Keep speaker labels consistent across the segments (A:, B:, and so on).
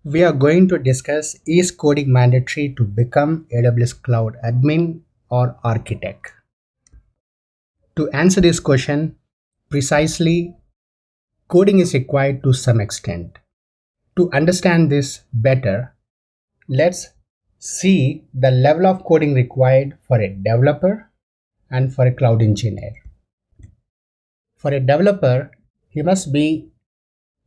A: We are going to discuss, is coding mandatory to become AWS Cloud admin or architect? To answer this question precisely, coding is required to some extent. To understand this better, let's see the level of coding required for a developer and for a cloud engineer. For a developer, he must be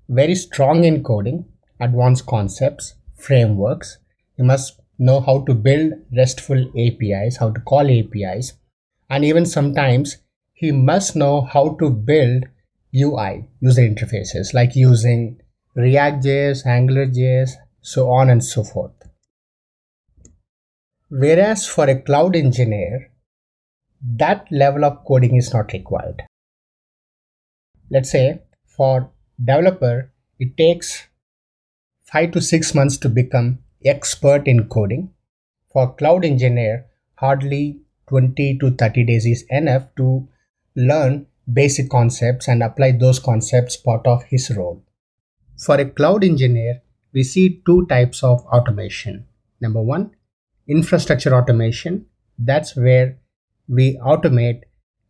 A: very strong in coding, advanced concepts, frameworks. You must know how to build RESTful APIs, how to call APIs, and even sometimes he must know how to build UI, user interfaces, like using React.js, AngularJS, so on and so forth. Whereas for a cloud engineer, that level of coding is not required. Let's say for developer, it takes 5 to 6 months to become expert in coding. For cloud engineer, hardly 20 to 30 days is enough to learn basic concepts and apply those concepts part of his role. For a cloud engineer, we see two types of automation. Number one, infrastructure automation. That's where we automate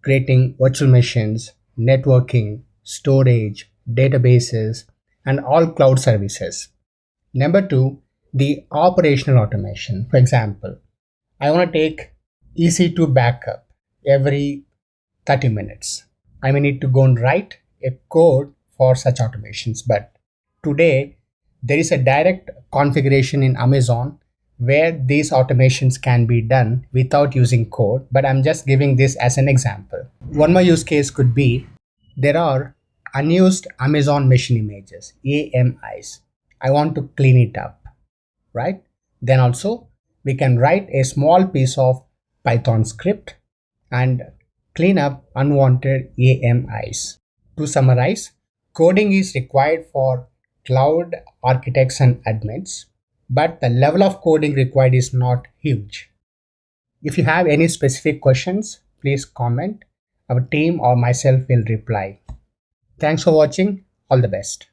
A: creating virtual machines, networking, storage, databases, and all cloud services. Number two, the operational automation. For example, I want to take EC2 backup every 30 minutes. I may need to go and write a code for such automations. But today, there is a direct configuration in Amazon where these automations can be done without using code. But I'm just giving this as an example. One more use case could be there are unused Amazon machine images, AMIs. I want to clean it up, right? Then also we can write a small piece of Python script and clean up unwanted AMIs. To summarize, coding is required for cloud architects and admins, but the level of coding required is not huge. If you have any specific questions, please comment. Our team or myself will reply. Thanks for watching. All the best.